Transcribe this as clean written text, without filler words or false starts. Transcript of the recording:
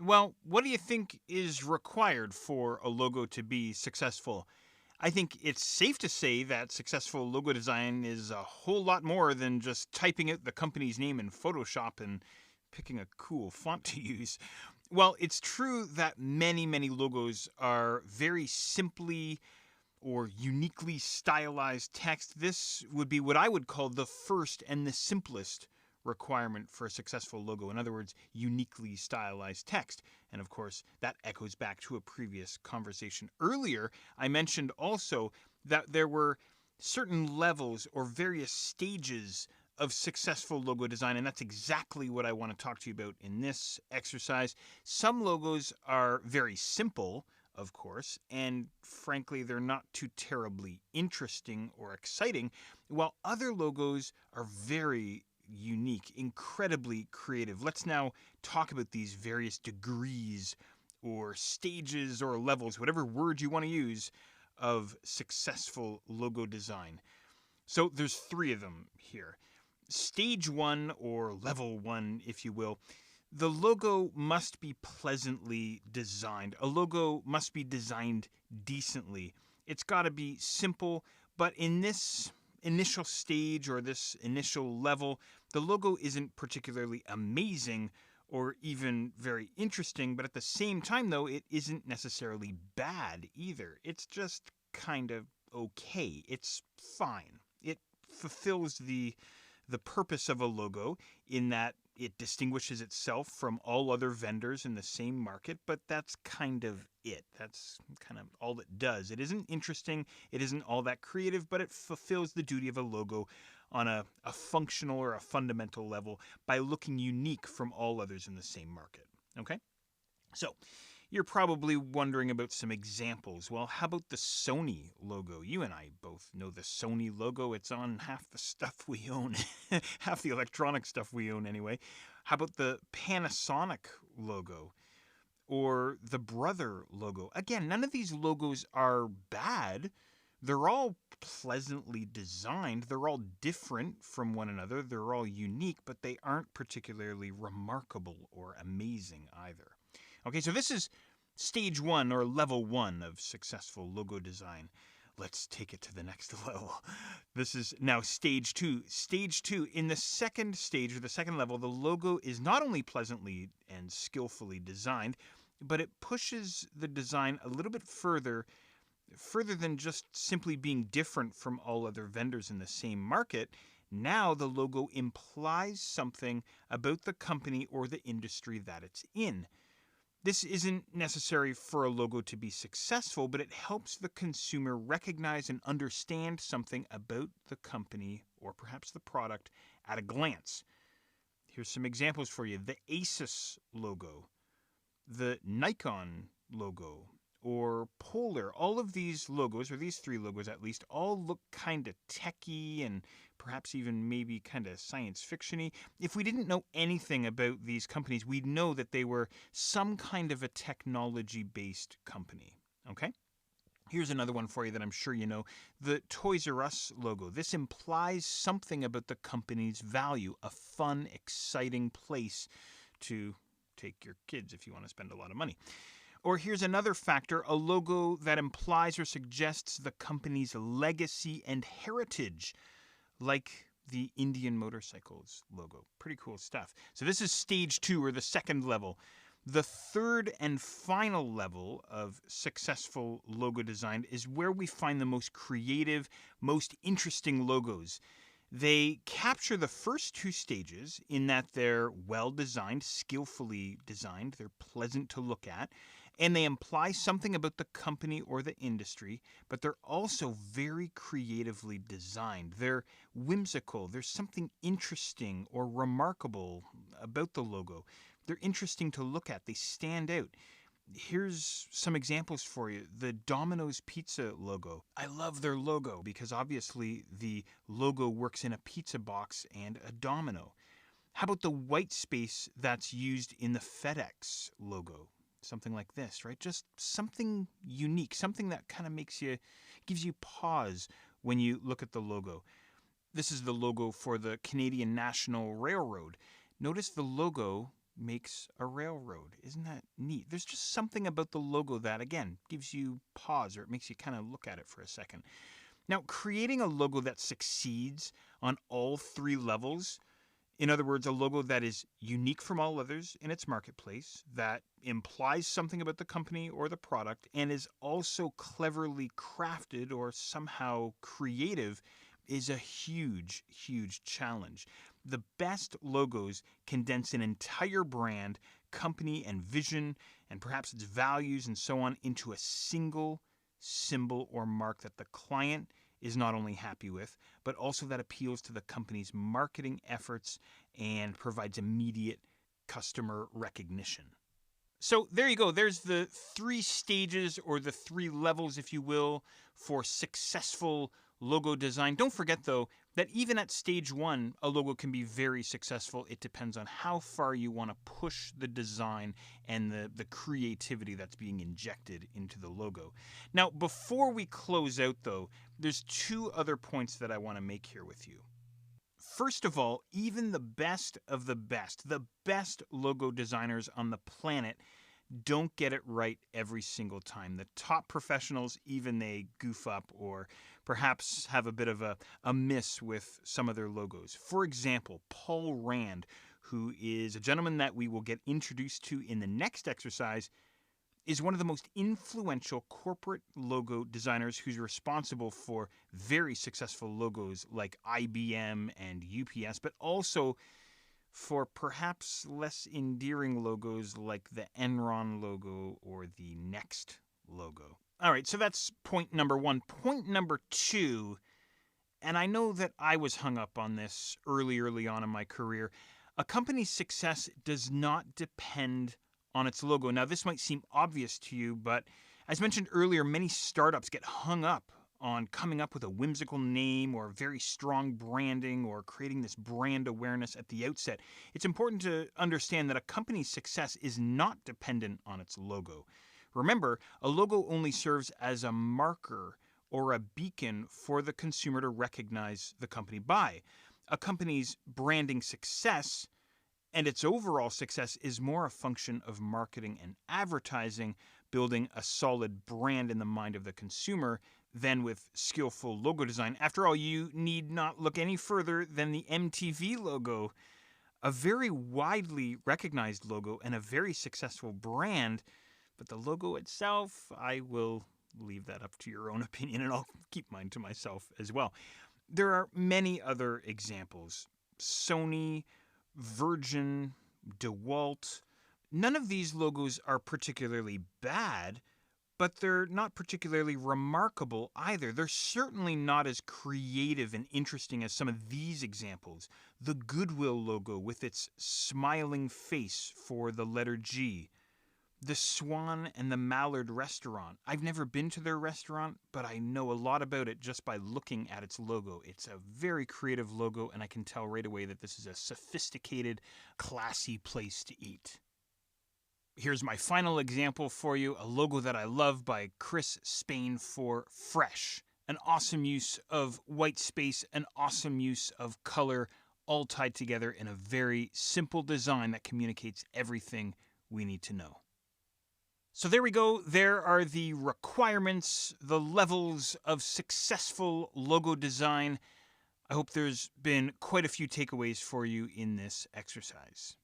Well, what do you think is required for a logo to be successful? I think it's safe to say that successful logo design is a whole lot more than just typing out the company's name in Photoshop and picking a cool font to use. Well, it's true that many logos are very simply or uniquely stylized text. This would be what I would call the first and the simplest requirement for a successful logo. In other words, uniquely stylized text. And of course, that echoes back to a previous conversation earlier. I mentioned also that there were certain levels or various stages of successful logo design, and that's exactly what I want to talk to you about in this exercise. Some logos are very simple, of course, and frankly, they're not too terribly interesting or exciting, while other logos are very unique, incredibly creative. Let's now talk about these various degrees or stages or levels, whatever word you want to use, of successful logo design. So there's three of them here. Stage one, or level one, if you will, the logo must be pleasantly designed. A logo must be designed decently. It's got to be simple, but in this initial stage or this initial level, the logo isn't particularly amazing or even very interesting, but at the same time, though, it isn't necessarily bad either. It's just kind of okay. It's fine. It fulfills the purpose of a logo in that it distinguishes itself from all other vendors in the same market, but that's kind of it. That's kind of all it does. It isn't interesting, it isn't all that creative, but it fulfills the duty of a logo on a functional or a fundamental level by looking unique from all others in the same market. Okay? So, you're probably wondering about some examples. Well, how about the Sony logo? You and I both know the Sony logo. It's on half the stuff we own, half the electronic stuff we own anyway. How about the Panasonic logo or the Brother logo? Again, none of these logos are bad. They're all pleasantly designed. They're all different from one another. They're all unique, but they aren't particularly remarkable or amazing either. Okay, so this is stage one or level one of successful logo design. Let's take it to the next level. This is now stage two. Stage two, in the second stage or the second level, the logo is not only pleasantly and skillfully designed, but it pushes the design a little bit further than just simply being different from all other vendors in the same market. Now the logo implies something about the company or the industry that it's in. This isn't necessary for a logo to be successful, but it helps the consumer recognize and understand something about the company or perhaps the product at a glance. Here's some examples for you: the Asus logo, the Nikon logo, or Polar. All of these logos, or these three logos at least, all look kind of techy and perhaps even maybe kind of science fictiony. If we didn't know anything about these companies, we'd know that they were some kind of a technology based company. Okay? Here's another one for you that I'm sure you know: the Toys R Us logo. This implies something about the company's value, a fun, exciting place to take your kids if you want to spend a lot of money. Or here's another factor: a logo that implies or suggests the company's legacy and heritage, like the Indian Motorcycles logo. Pretty cool stuff. So this is stage two, or the second level. The third and final level of successful logo design is where we find the most creative, most interesting logos. They capture the first two stages in that they're well designed, skillfully designed, they're pleasant to look at, and they imply something about the company or the industry, but they're also very creatively designed. They're whimsical. There's something interesting or remarkable about the logo. They're interesting to look at. They stand out. Here's some examples for you. The Domino's Pizza logo. I love their logo because obviously the logo works in a pizza box and a domino. How about the white space that's used in the FedEx logo? Something like this, right? Just something unique, something that kind of gives you pause when you look at the logo. This is the logo for the Canadian National Railroad. Notice the logo makes a railroad. Isn't that neat? There's just something about the logo that, again, gives you pause, or it makes you kind of look at it for a second. Now, creating a logo that succeeds on all three levels, in other words, a logo that is unique from all others in its marketplace, that implies something about the company or the product, and is also cleverly crafted or somehow creative, is a huge, huge challenge. The best logos condense an entire brand, company, and vision, and perhaps its values and so on, into a single symbol or mark that the client is not only happy with, but also that appeals to the company's marketing efforts and provides immediate customer recognition. So there you go. There's the three stages, or the three levels, if you will, for successful logo design. Don't forget, though, that even at stage one, a logo can be very successful. It depends on how far you want to push the design and the creativity that's being injected into the logo. Now, before we close out, though, there's two other points that I want to make here with you. First of all, even the best of the best logo designers on the planet don't get it right every single time. The top professionals, even they goof up or perhaps have a bit of a miss with some of their logos. For example, Paul Rand, who is a gentleman that we will get introduced to in the next exercise, is one of the most influential corporate logo designers who's responsible for very successful logos like IBM and UPS, but also for perhaps less endearing logos like the Enron logo or the Next logo. All right, so that's point number one. Point number two, and I know that I was hung up on this early on in my career, a company's success does not depend on its logo. Now, this might seem obvious to you, but as mentioned earlier, many startups get hung up on coming up with a whimsical name or very strong branding or creating this brand awareness at the outset. It's important to understand that a company's success is not dependent on its logo. Remember, a logo only serves as a marker or a beacon for the consumer to recognize the company by. A company's branding success and its overall success is more a function of marketing and advertising, building a solid brand in the mind of the consumer, than with skillful logo design. After all, you need not look any further than the MTV logo, a very widely recognized logo and a very successful brand. But the logo itself, I will leave that up to your own opinion, and I'll keep mine to myself as well. There are many other examples. Sony, Virgin, DeWalt. None of these logos are particularly bad, but they're not particularly remarkable either. They're certainly not as creative and interesting as some of these examples. The Goodwill logo with its smiling face for the letter G. The Swan and the Mallard restaurant. I've never been to their restaurant, but I know a lot about it just by looking at its logo. It's a very creative logo, and I can tell right away that this is a sophisticated, classy place to eat. Here's my final example for you, a logo that I love by Chris Spain for Fresh. An awesome use of white space, an awesome use of color, all tied together in a very simple design that communicates everything we need to know. So there we go. There are the requirements, the levels of successful logo design. I hope there's been quite a few takeaways for you in this exercise.